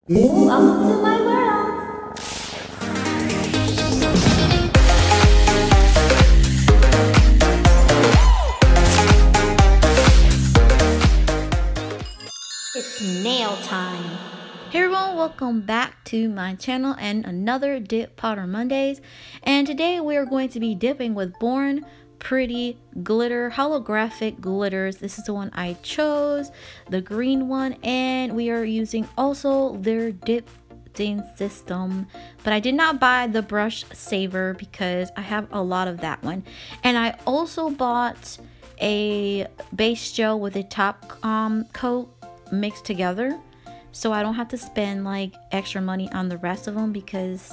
Welcome to my world! It's nail time! Hey everyone, welcome back to my channel and another Dip Powder Mondays. And today we are going to be dipping with Bornpretty glitter, holographic glitters. This is the one I chose, the green one, and we are using also their dip system, but I did not buy the brush saver because I have a lot of that one. And I also bought a base gel with a top coat mixed together, so I don't have to spend like extra money on the rest of them because,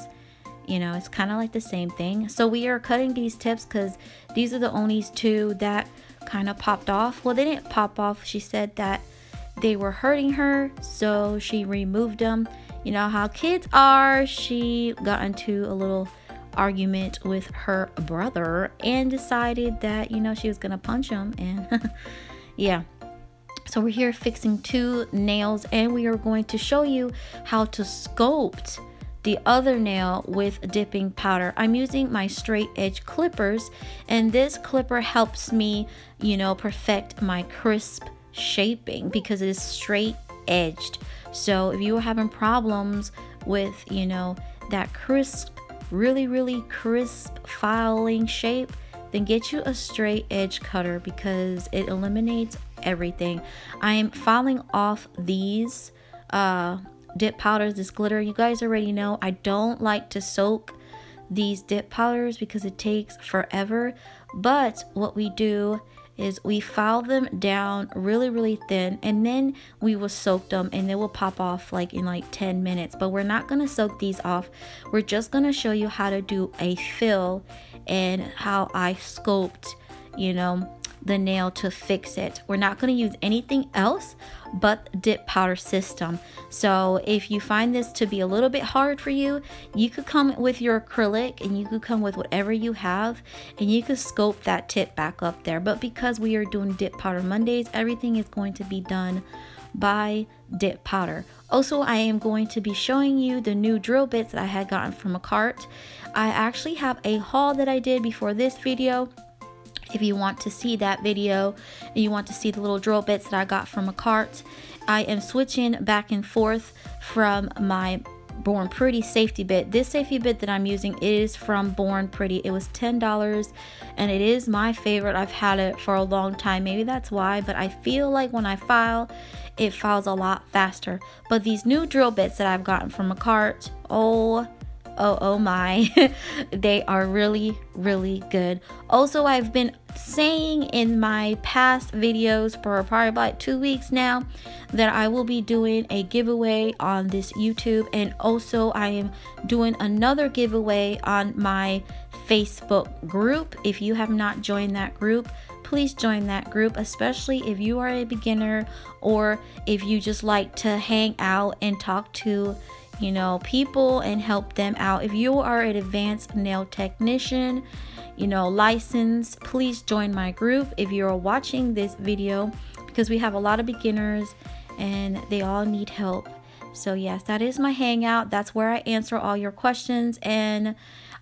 you know, it's kind of like the same thing. So we are cutting these tips because these are the only two that kind of popped off. Well, they didn't pop off. She said that they were hurting her, so she removed them. You know how kids are. She got into a little argument with her brother and decided that, you know, she was gonna punch him. And yeah, so we're here fixing two nails, and we are going to show you how to sculpt the other nail with dipping powder. I'm using my straight edge clippers, and this clipper helps me, you know, perfect my crisp shaping because it is straight edged. So if you are having problems with, you know, that crisp, really crisp filing shape, then get you a straight edge cutter because it eliminates everything. I am filing off these dip powders, this glitter. You guys already know I don't like to soak these dip powders because it takes forever, but what we do is we file them down really thin, and then we will soak them, and they will pop off like in like 10 minutes. But we're not going to soak these off. We're just going to show you how to do a fill and how I sculpt, you know, the nail to fix it. We're not going to use anything else but dip powder system. So if you find this to be a little bit hard for you, you could come with your acrylic, and you could come with whatever you have, and you could sculpt that tip back up there. But because we are doing Dip Powder Mondays, everything is going to be done by dip powder. Also, I am going to be showing you the new drill bits that I had gotten from a cart. I actually have a haul that I did before this video. If you want to see that video and you want to see the little drill bits that I got from a cart, I am switching back and forth from my Bornpretty safety bit. This safety bit that I'm using is from Bornpretty. It was $10 and it is my favorite. I've had it for a long time. Maybe that's why, but I feel like when I file, it files a lot faster. But these new drill bits that I've gotten from a cart, oh my, they are really good. Also, I've been saying in my past videos for probably about 2 weeks now that I will be doing a giveaway on this YouTube, and also I am doing another giveaway on my Facebook group. If you have not joined that group, please join that group, especially if you are a beginner or if you just like to hang out and talk to, you know, people and help them out. If you are an advanced nail technician, you know, licensed, please join my group if you're watching this video, because we have a lot of beginners and they all need help. So yes, that is my hangout. That's where I answer all your questions, and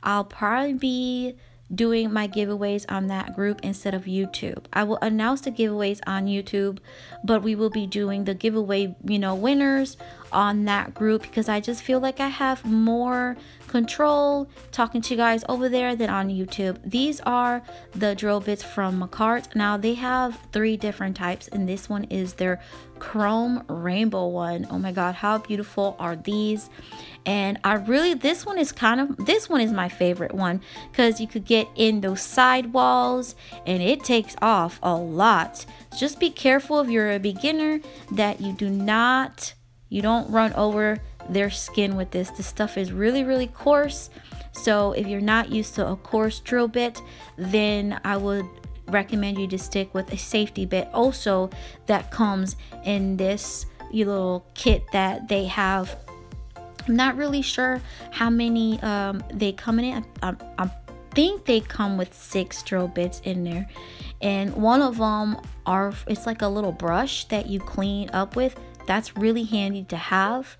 I'll probably be doing my giveaways on that group instead of YouTube. I will announce the giveaways on YouTube, but we will be doing the giveaway, you know, winners on that group because I just feel like I have more control talking to you guys over there than on YouTube. These are the drill bits from Macart. Now they have 3 different types, and this one is their chrome rainbow one. Oh my god, how beautiful are these! And I really, this one is my favorite one because you could get in those side walls and it takes off a lot. Just be careful if you're a beginner that you don't run over their skin with this. This stuff is really coarse, so if you're not used to a coarse drill bit, then I would recommend you to stick with a safety bit also that comes in this little kit that they have. I'm not really sure how many they come in. I think they come with 6 drill bits in there, and one of them it's like a little brush that you clean up with. that's really handy to have.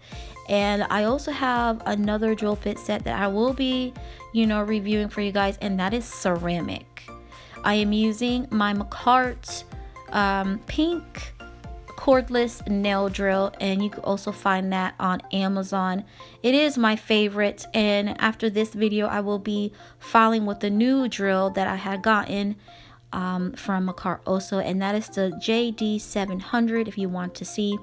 And I also have another drill bit set that I will be, you know, reviewing for you guys, and that is ceramic. I am using my McCart pink cordless nail drill, and you can also find that on Amazon. It is my favorite, and after this video I will be filing with the new drill that I had gotten from McCart also, and that is the JD700 if you want to see.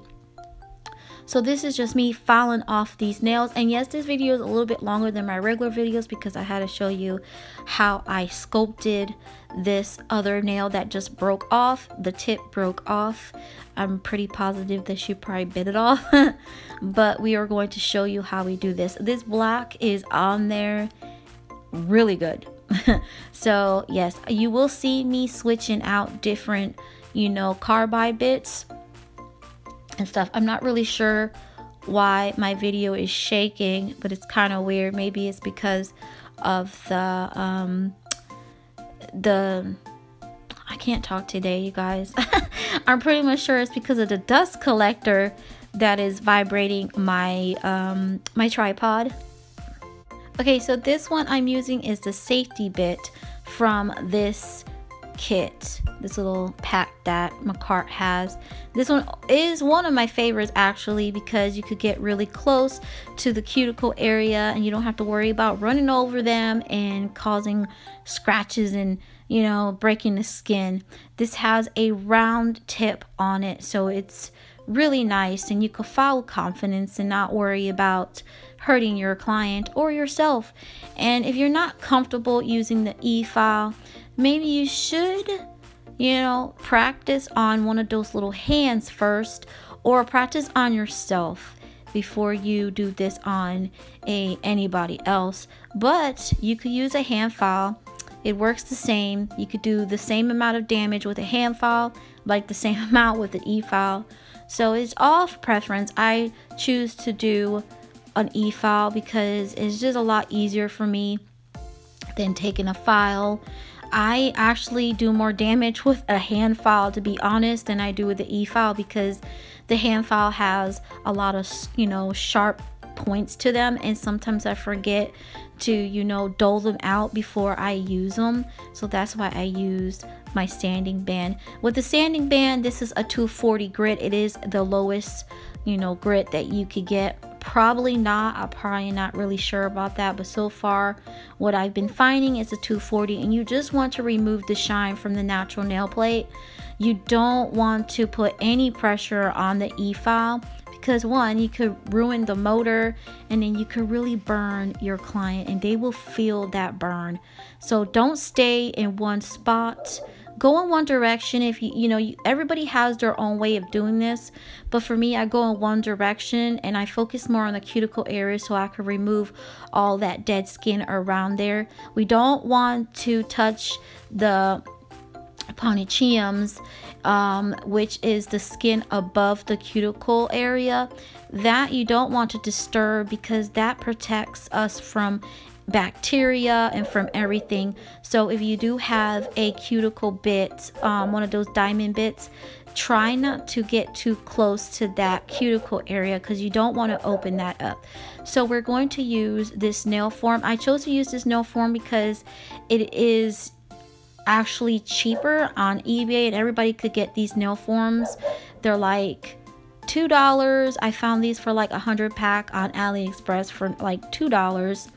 So this is just me filing off these nails, and yes, this video is a little bit longer than my regular videos because I had to show you how I sculpted this other nail that just broke off. The tip broke off. I'm pretty positive that she probably bit it off. But we are going to show you how we do this. This black is on there really good. So yes, you will see me switching out different, you know, carbide bits and stuff. I'm not really sure why my video is shaking, but it's kind of weird. Maybe it's because of the I can't talk today, you guys. I'm pretty much sure it's because of the dust collector that is vibrating my my tripod. Okay, so this one I'm using is the safety bit from this kit, this little pack that McCart has. This one is one of my favorites actually, because you could get really close to the cuticle area and you don't have to worry about running over them and causing scratches and, you know, breaking the skin. This has a round tip on it, so it's really nice, and you can file with confidence and not worry about hurting your client or yourself. And if you're not comfortable using the e-file, maybe you should, you know, practice on one of those little hands first, or practice on yourself before you do this on anybody else. But you could use a hand file. It works the same. You could do the same amount of damage with a hand file, like the same amount with an e-file. So it's all for preference. I choose to do an e-file because it's just a lot easier for me than taking a file. I actually do more damage with a hand file, to be honest, than I do with the e-file, because the hand file has a lot of, you know, sharp points to them, and sometimes I forget to, you know, dole them out before I use them. So that's why I use my sanding band. With the sanding band, this is a 240 grit. It is the lowest, you know, grit that you could get. Probably not, I'm probably not really sure about that, but so far what I've been finding is a 240, and you just want to remove the shine from the natural nail plate. You don't want to put any pressure on the e-file, because one, you could ruin the motor, and then you could really burn your client and they will feel that burn. So don't stay in one spot. Go in one direction. If you know, everybody has their own way of doing this, but for me, I go in one direction and I focus more on the cuticle area so I can remove all that dead skin around there. We don't want to touch the ponychiums, which is the skin above the cuticle area. That you don't want to disturb, because that protects us from bacteria and from everything. So if you do have a cuticle bit, one of those diamond bits, try not to get too close to that cuticle area, because you don't want to open that up. So we're going to use this nail form. I chose to use this nail form because it is actually cheaper on eBay, and everybody could get these nail forms. They're like $2. I found these for like 100 pack on AliExpress for like $2.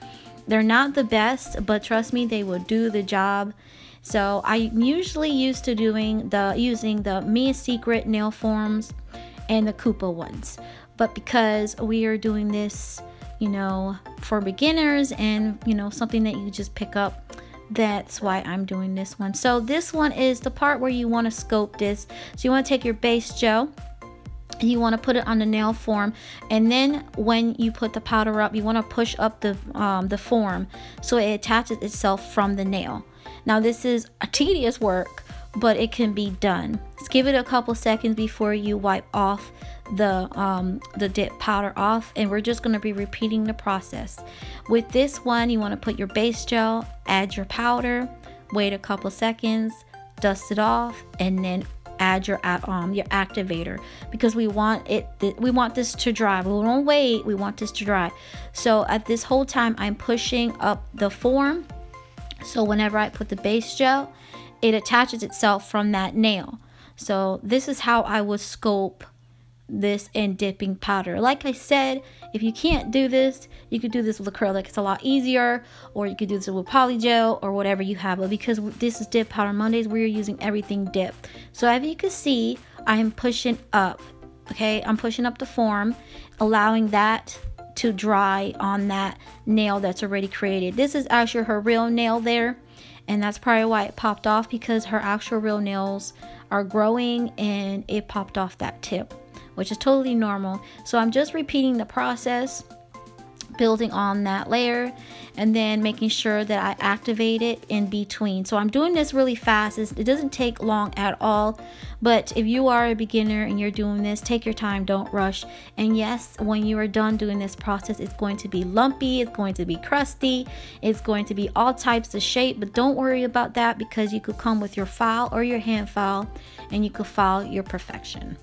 They're not the best, but trust me, they will do the job. So I'm usually used to using the Mia Secret nail forms and the Koopa ones. But because we are doing this, you know, for beginners and, you know, something that you just pick up, that's why I'm doing this one. So this one is the part where you want to scope this. So you want to take your base gel, you want to put it on the nail form, and then when you put the powder up, you want to push up the form so it attaches itself from the nail. Now this is a tedious work, but it can be done. Just give it a couple seconds before you wipe off the dip powder off, and we're just going to be repeating the process. With this one, you want to put your base gel, add your powder, wait a couple seconds, dust it off, and then add your activator, because we want this to dry. We won't wait, we want this to dry. So at this whole time I'm pushing up the form, so whenever I put the base gel, it attaches itself from that nail. So this is how I would sculpt this in dipping powder. Like I said, if you can't do this, you could do this with acrylic. It's a lot easier, or you could do this with polygel or whatever you have. But because this is Dip Powder Mondays, we're using everything dip. So as you can see, I am pushing up. Okay, I'm pushing up the form, allowing that to dry on that nail that's already created. This is actually her real nail there, and that's probably why it popped off, because her actual real nails are growing and it popped off that tip, which is totally normal. So I'm just repeating the process, building on that layer, and then making sure that I activate it in between. So I'm doing this really fast. It doesn't take long at all, but if you are a beginner and you're doing this, take your time, don't rush. And yes, when you are done doing this process, it's going to be lumpy, it's going to be crusty, it's going to be all types of shape, but don't worry about that, because you could come with your file or your hand file and you could file your perfection.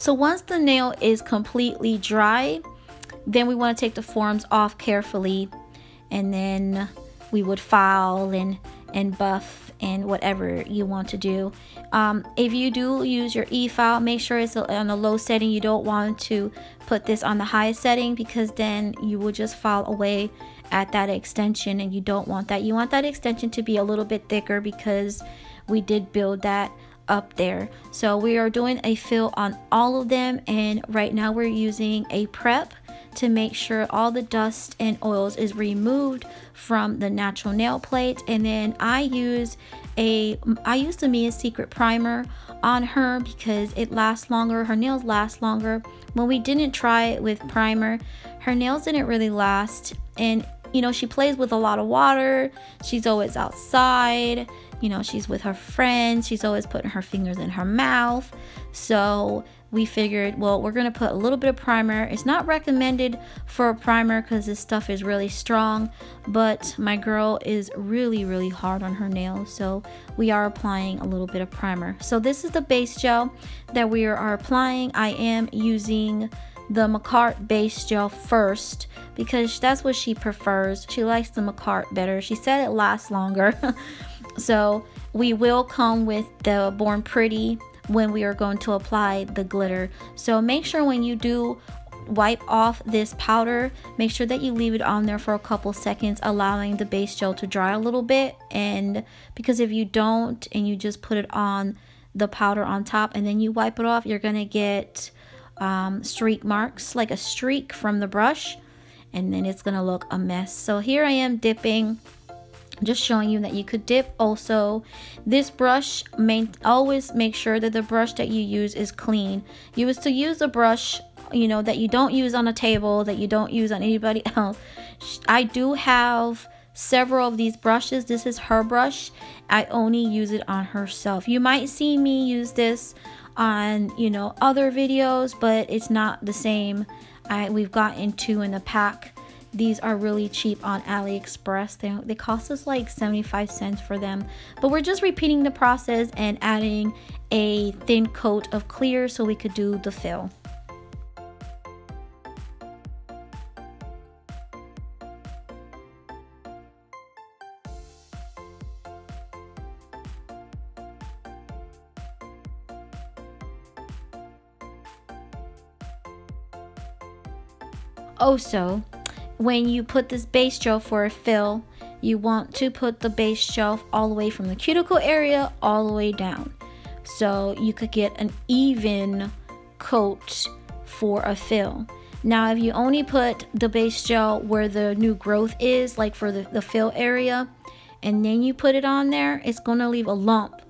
So once the nail is completely dry, then we want to take the forms off carefully, and then we would file and buff and whatever you want to do. If you do use your e-file, make sure it's on a low setting. You don't want to put this on the highest setting, because then you will just file away at that extension, and you don't want that. You want that extension to be a little bit thicker, because we did build that up there. So we are doing a fill on all of them, and right now we're using a prep to make sure all the dust and oils is removed from the natural nail plate. And then I used the Mia Secret primer on her because it lasts longer, her nails last longer. When we didn't try it with primer, her nails didn't really last, and you know, she plays with a lot of water, she's always outside, you know, she's with her friends, she's always putting her fingers in her mouth. So we figured, well, we're gonna put a little bit of primer. It's not recommended for a primer because this stuff is really strong, but my girl is really hard on her nails, so we are applying a little bit of primer. So this is the base gel that we are applying. I am using the Macart base gel first because that's what she prefers. She likes the Macart better. She said it lasts longer. So we will come with the Bornpretty when we are going to apply the glitter. So make sure when you do wipe off this powder, make sure that you leave it on there for a couple seconds, allowing the base gel to dry a little bit. And because if you don't and you just put it on the powder on top and then you wipe it off, you're gonna get streak marks, like a streak from the brush, and then it's gonna look a mess. So here I am dipping, just showing you that you could dip also. This brush, always make sure that the brush that you use is clean. You is to use a brush, you know, that you don't use on a table, that you don't use on anybody else. I do have several of these brushes. This is her brush. I only use it on herself. You might see me use this on, you know, other videos, but it's not the same. We've gotten two in the pack. These are really cheap on AliExpress. They cost us like 75 cents for them. But we're just repeating the process and adding a thin coat of clear so we could do the fill. Also, when you put this base gel for a fill, you want to put the base shelf all the way from the cuticle area all the way down, so you could get an even coat for a fill. Now if you only put the base gel where the new growth is, like for the fill area, and then you put it on there, it's going to leave a lump,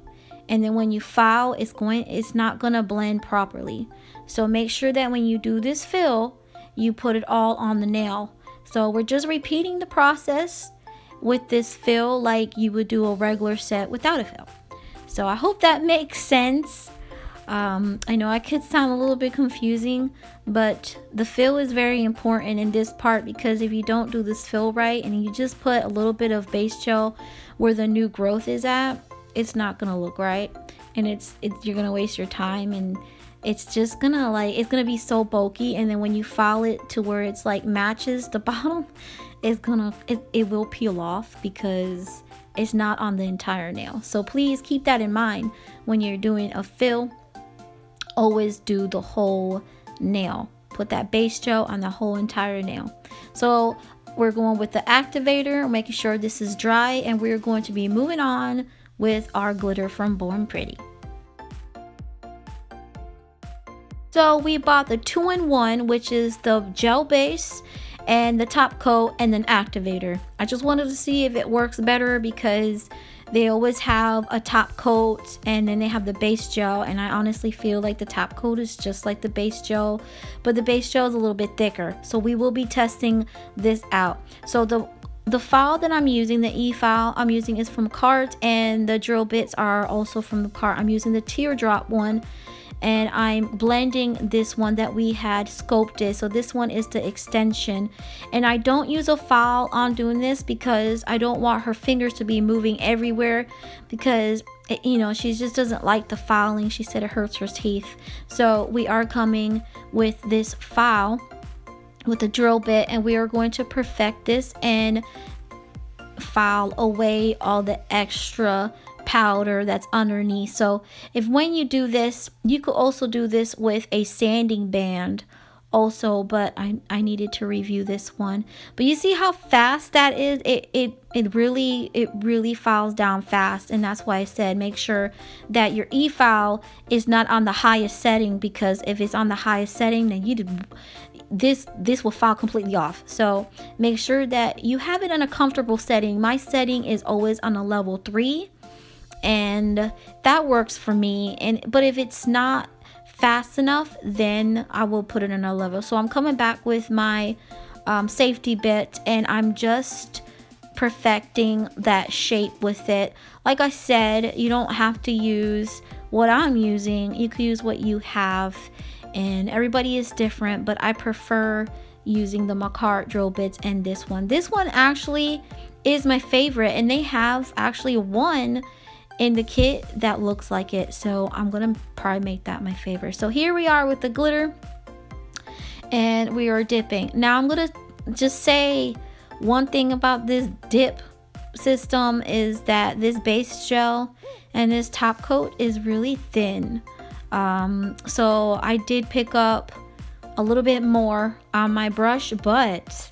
and then when you file, it's not going to blend properly. So make sure that when you do this fill, you put it all on the nail. So we're just repeating the process with this fill like you would do a regular set without a fill. So I hope that makes sense. I know I could sound a little bit confusing, but the fill is very important in this part, because if you don't do this fill right and you just put a little bit of base gel where the new growth is at, it's not gonna look right, and you're gonna waste your time, and it's just gonna it's gonna be so bulky, and then when you file it to where it's like matches the bottom, it will peel off because it's not on the entire nail. So please keep that in mind when you're doing a fill. Always do the whole nail. Put that base gel on the whole entire nail. So we're going with the activator, making sure this is dry, and we're going to be moving on with our glitter from Bornpretty. So we bought the 2-in-1, which is the gel base and the top coat and then activator. I just wanted to see if it works better, because they always have a top coat and then they have the base gel, and I honestly feel like the top coat is just like the base gel, but the base gel is a little bit thicker. So we will be testing this out. So the file that I'm using, the E file I'm using, is from Cart, and the drill bits are also from the Cart. I'm using the teardrop one, and I'm blending this one that we had sculpted. So this one is the extension, and I don't use a file on doing this because I don't want her fingers to be moving everywhere, because you know, she just doesn't like the filing. She said it hurts her teeth. So we are coming with this file with the drill bit, and we are going to perfect this and file away all the extra powder that's underneath. So when you do this, you could also do this with a sanding band also, but I needed to review this one. But you see how fast that is? It really files down fast, and that's why I said make sure that your E file is not on the highest setting, because if it's on the highest setting, then this will file completely off. So make sure that you have it in a comfortable setting. My setting is always on a level 3, and that works for me. But if it's not fast enough, then I will put it in a level. So I'm coming back with my safety bit, and I'm just perfecting that shape with it. Like I said, you don't have to use what I'm using. You can use what you have, and everybody is different, but I prefer using the Macart drill bits and this one. This one actually is my favorite, and they have actually one in the kit that looks like it, so I'm gonna probably make that my favorite. So here we are with the glitter, and we are dipping. Now I'm gonna just say one thing about this dip system is that this base gel and this top coat is really thin. So I did pick up a little bit more on my brush, but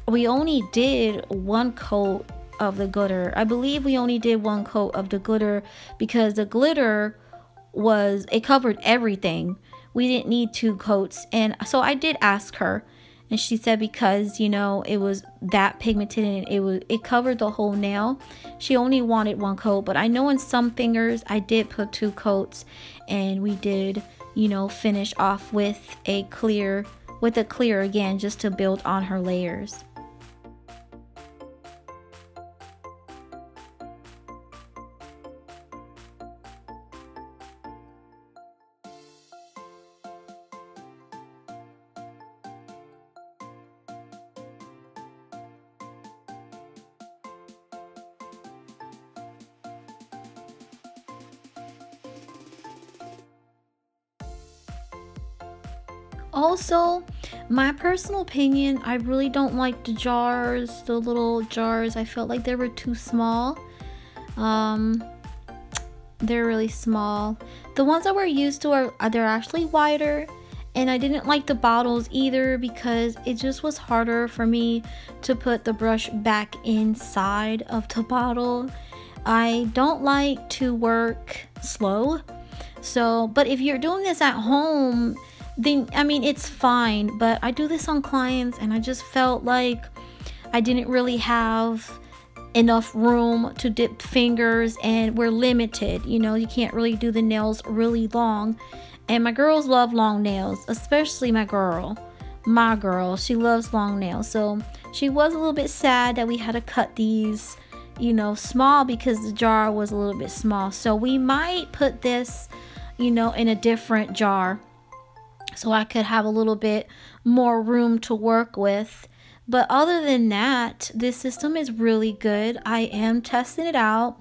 we only did one coat of the glitter. I believe we only did one coat of the glitter because the glitter it covered everything. We didn't need 2 coats. And so I did ask her, and she said because, you know, it was that pigmented and it covered the whole nail, she only wanted 1 coat. But I know in some fingers I did put 2 coats, and we did, you know, finish off with a clear again, just to build on her layers. Also, my personal opinion, I really don't like the jars, the little jars. I felt like they were too small. They're really small. The ones that we're used to they're actually wider, And I didn't like the bottles either because it just was harder for me to put the brush back inside of the bottle. I don't like to work slow. So, but if you're doing this at home, then I mean, it's fine. But I do this on clients and I just felt like I didn't really have enough room to dip fingers, and we're limited. You know, you can't really do the nails really long. And my girls love long nails, especially my girl, she loves long nails. So she was a little bit sad that we had to cut these, you know, small because the jar was a little bit small. So we might put this, you know, in a different jar so I could have a little bit more room to work with. But other than that, this system is really good. I am testing it out.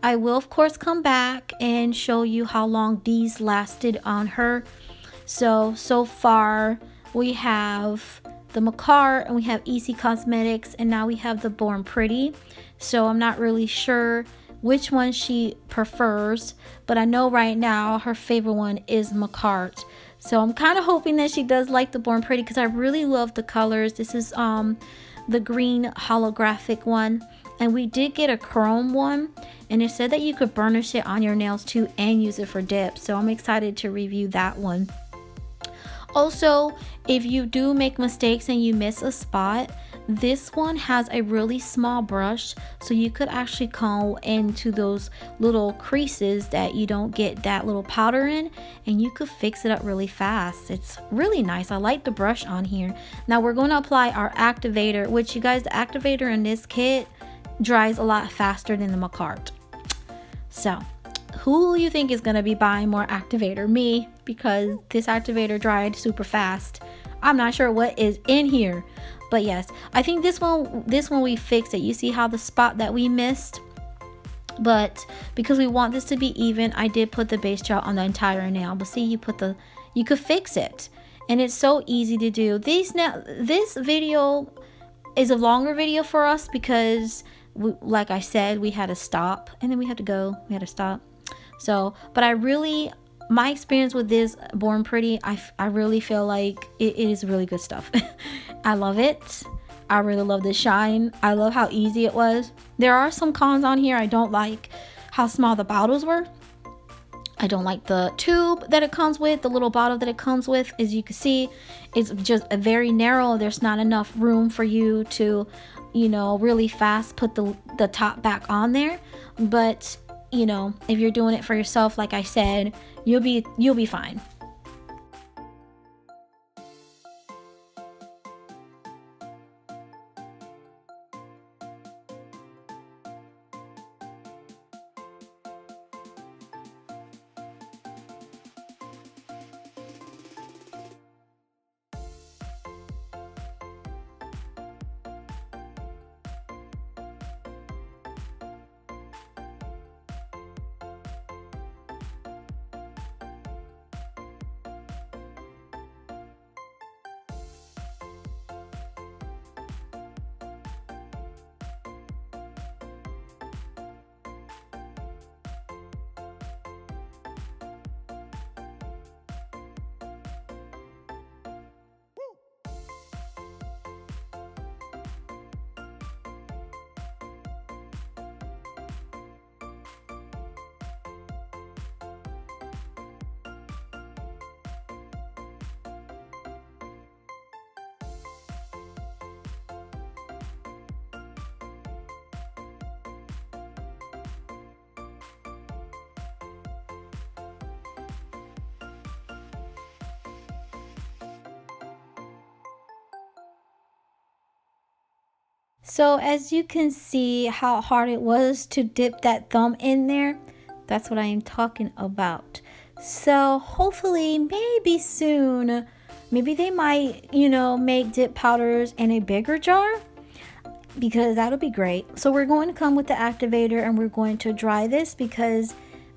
I will of course come back and show you how long these lasted on her. So far we have the Macar and we have ECcosmetics, and now we have the Bornpretty. So I'm not really sure which one she prefers, but I know right now her favorite one is Macar. So I'm kind of hoping that she does like the Bornpretty because I really love the colors. This is the green holographic one, and we did get a chrome one, and it said that you could burnish it on your nails too and use it for dip. So I'm excited to review that one. Also, if you do make mistakes and you miss a spot, this one has a really small brush, so you could actually comb into those little creases that you don't get that little powder in, and you could fix it up really fast. It's really nice. I like the brush on here. Now we're going to apply our activator, which, you guys, the activator in this kit dries a lot faster than the Macar. So who you think is going to be buying more activator? Me, because this activator dried super fast. I'm not sure what is in here, but yes, I think this one we fixed it. You see how the spot that we missed, but because we want this to be even, I did put the base gel on the entire nail. But see, you could fix it, and it's so easy to do. This video is a longer video for us because like I said, we had to stop and then we had to stop. So, but my experience with this Bornpretty, I really feel like it is really good stuff. I love it. I really love the shine. I love how easy it was. There are some cons on here. I don't like how small the bottles were. I don't like the tube that it comes with, the little bottle that it comes with. As you can see, it's just a very narrow. There's not enough room for you to, you know, really fast put the top back on there. But you know, if you're doing it for yourself, like I said, you'll be fine. So as you can see how hard it was to dip that thumb in there, that's what I am talking about. So hopefully, maybe soon, maybe they might, you know, make dip powders in a bigger jar, because that'll be great. So we're going to come with the activator and we're going to dry this, because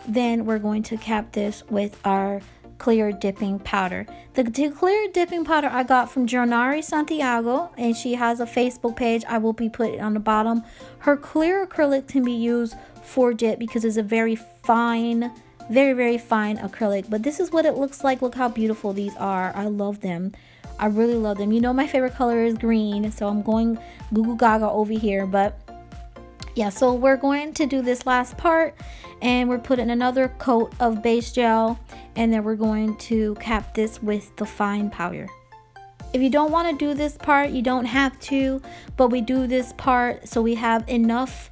then we're going to cap this with our clear dipping powder. The clear dipping powder I got from Jonari Santiago, and she has a Facebook page. I will be putting it on the bottom. Her clear acrylic can be used for dip because it's a very fine very fine acrylic, but this is what it looks like. Look how beautiful these are. I love them. I really love them. You know my favorite color is green, so I'm going goo goo gaga over here. But yeah, so we're going to do this last part, and we're putting another coat of base gel, and then we're going to cap this with the fine powder. If you don't want to do this part, you don't have to, but we do this part so we have enough,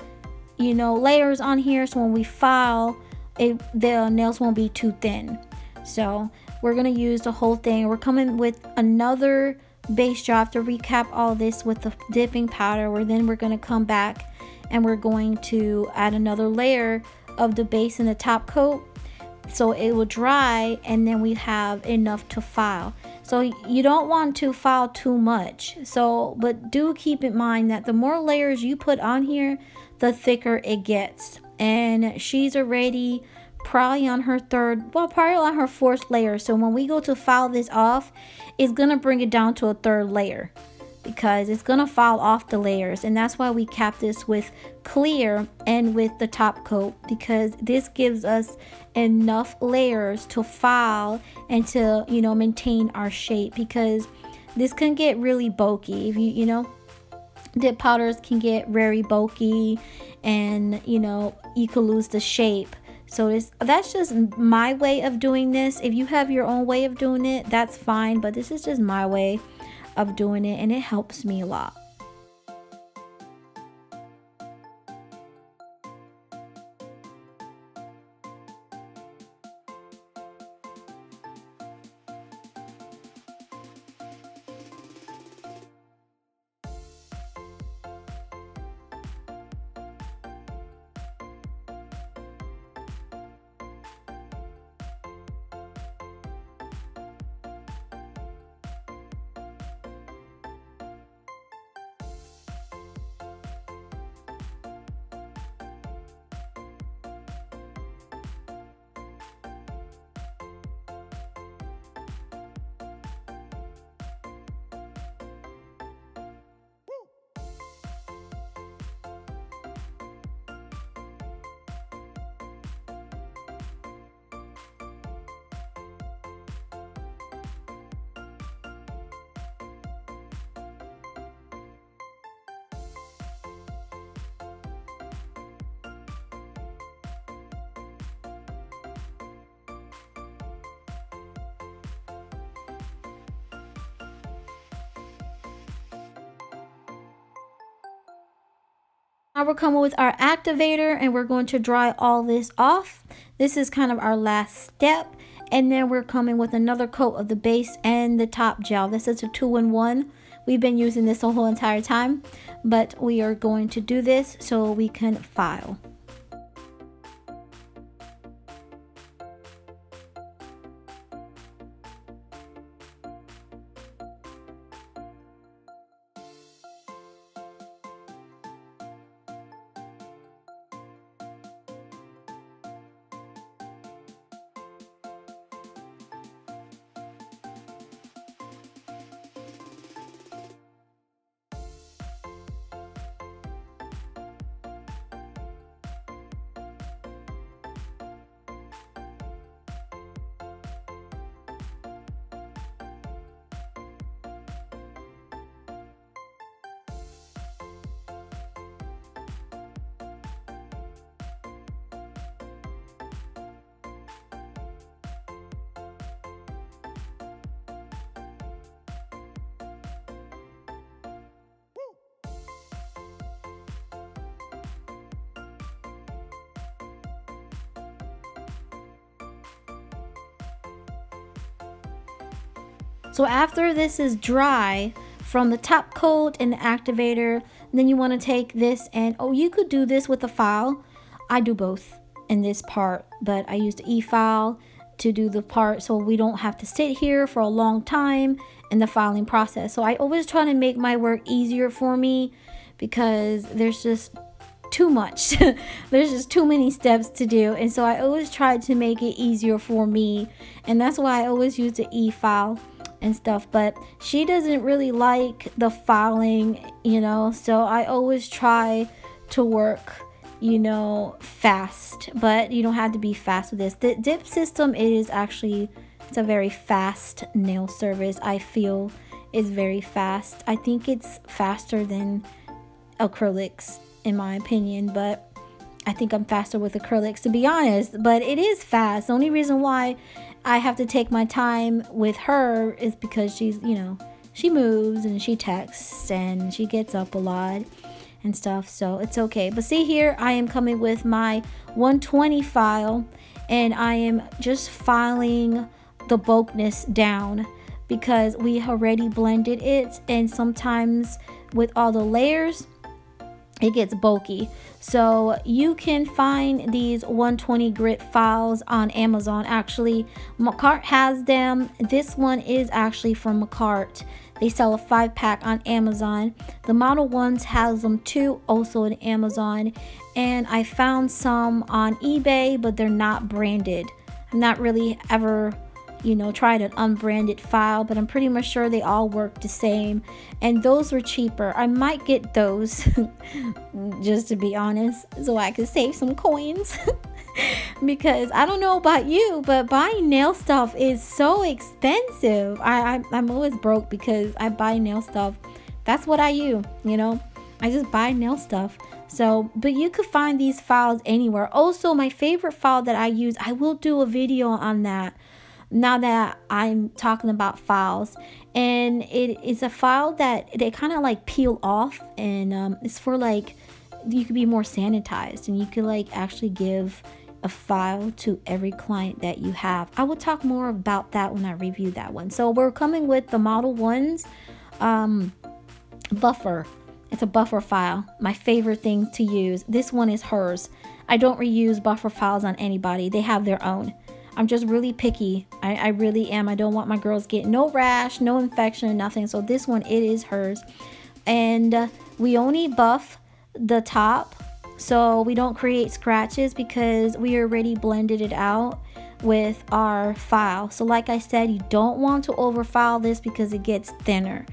you know, layers on here, so when we file the nails won't be too thin. So we're gonna use the whole thing. We're coming with another base gel after we cap all this with the dipping powder, where then we're gonna come back and we're going to add another layer of the base and the top coat, so it will dry, and then we have enough to file. So you don't want to file too much, so but do keep in mind that the more layers you put on here, the thicker it gets. And she's already probably on her probably on her fourth layer. So when we go to file this off, it's gonna bring it down to a third layer, because it's gonna file off the layers. And that's why we cap this with clear and with the top coat, because this gives us enough layers to file and to, you know, maintain our shape, because this can get really bulky. If you know, dip powders can get very bulky, and you know, you could lose the shape. So that's just my way of doing this. If you have your own way of doing it, that's fine, but this is just my way of doing it, and it helps me a lot. Now we're coming with our activator, and we're going to dry all this off. This is kind of our last step, and then we're coming with another coat of the base and the top gel. This is a 2-in-1. We've been using this the whole entire time, but we are going to do this so we can file. So after this is dry from the top coat and the activator, then you want to take this and, oh, you could do this with a file. I do both in this part, but I use the e-file to do the part so we don't have to sit here for a long time in the filing process. So I always try to make my work easier for me, because there's just too much. There's just too many steps to do, and so I always try to make it easier for me, and that's why I always use the e-file and stuff. But she doesn't really like the filing, you know, so I always try to work you know, fast, but you don't have to be fast with this. The dip system, it is actually, it's a very fast nail service. I feel is very fast. I think it's faster than acrylics in my opinion, but I think I'm faster with acrylics to be honest, but it is fast. The only reason why I have to take my time with her is because she's, you know, she moves and she texts and she gets up a lot and stuff, so it's okay. But see here, I am coming with my 120 file and I am just filing the bulkiness down because we already blended it, and sometimes with all the layers it gets bulky. So you can find these 120 grit files on Amazon. Actually, Macart has them. This one is actually from Macart. They sell a 5-pack on Amazon. The Model Ones has them too, also on Amazon. And I found some on eBay, but they're not branded. I'm not really ever, you know, tried an unbranded file, but I'm pretty much sure they all work the same, and those were cheaper. I might get those just to be honest, so I could save some coins because I don't know about you, but buying nail stuff is so expensive. I'm always broke because I buy nail stuff. That's what I do, you know, I just buy nail stuff. So, but you could find these files anywhere. Also, my favorite file that I use, I will do a video on that now that I'm talking about files, and it is a file that they kind of like peel off, and it's for like, you could be more sanitized and you could like actually give a file to every client that you have. I will talk more about that when I review that one. So we're coming with the Model Ones buffer. It's a buffer file, my favorite thing to use. This one is hers. I don't reuse buffer files on anybody. They have their own. I'm just really picky. I really am. I don't want my girls getting no rash, no infection, or nothing. So this one, it is hers. And we only buff the top so we don't create scratches because we already blended it out with our file. So like I said, you don't want to over file this because it gets thinner.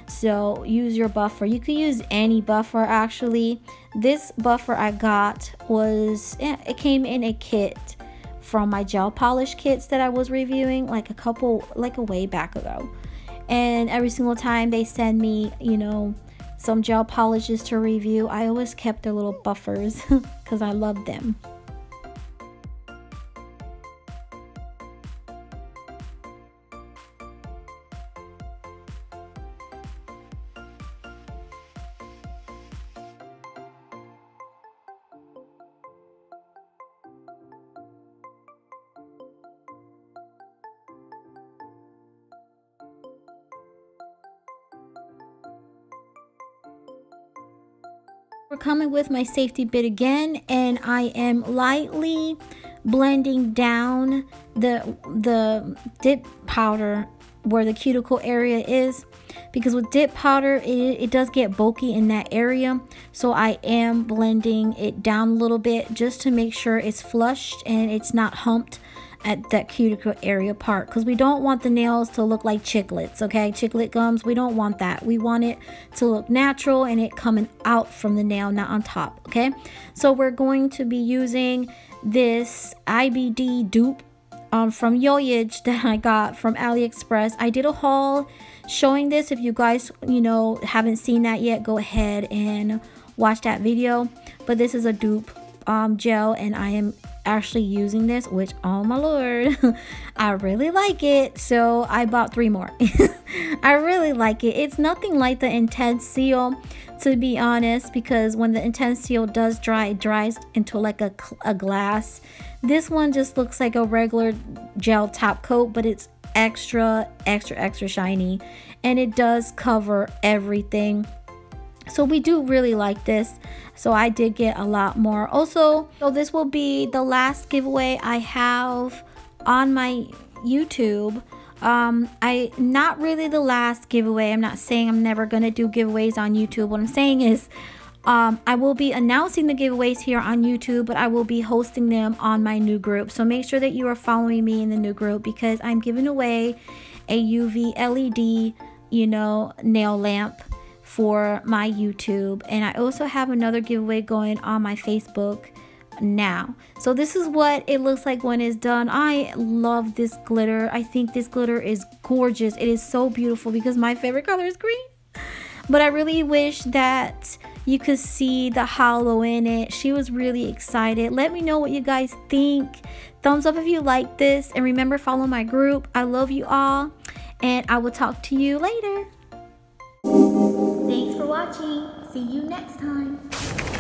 So use your buffer. You could use any buffer actually. This buffer I got was, it came in a kit from my gel polish kits that I was reviewing like a way back ago, and every single time they send me, you know, some gel polishes to review, I always kept their little buffers because I love them. We're coming with my safety bit again, and I am lightly blending down the dip powder where the cuticle area is, because with dip powder it does get bulky in that area. So I am blending it down a little bit just to make sure it's flushed and it's not humped at that cuticle area part, because we don't want the nails to look like chiclets. Okay, chiclet gums, we don't want that. We want it to look natural and it coming out from the nail, not on top. Okay, so we're going to be using this IBD dupe from Yayoge that I got from AliExpress. I did a haul showing this. If you guys, you know, haven't seen that yet, go ahead and watch that video. But this is a dupe gel, and I am actually using this, which, oh my lord, I really like it, so I bought 3 more. I really like it. It's nothing like the Intense Seal, to be honest, because when the Intense Seal does dry, it dries into like a glass. This one just looks like a regular gel top coat, but it's extra shiny, and it does cover everything. So we do really like this. So I did get a lot more. Also, so this will be the last giveaway I have on my YouTube. Not really the last giveaway. I'm not saying I'm never gonna do giveaways on YouTube. What I'm saying is I will be announcing the giveaways here on YouTube, but I will be hosting them on my new group. So make sure that you are following me in the new group, because I'm giving away a UV LED, you know, nail lamp for my YouTube, and I also have another giveaway going on my Facebook now. So this is what it looks like when it's done. I love this glitter. I think this glitter is gorgeous. It is so beautiful because my favorite color is green. But I really wish that you could see the holo in it. She was really excited. Let me know what you guys think. Thumbs up if you like this, and remember, follow my group. I love you all, and I will talk to you later. Thanks for watching. See you next time.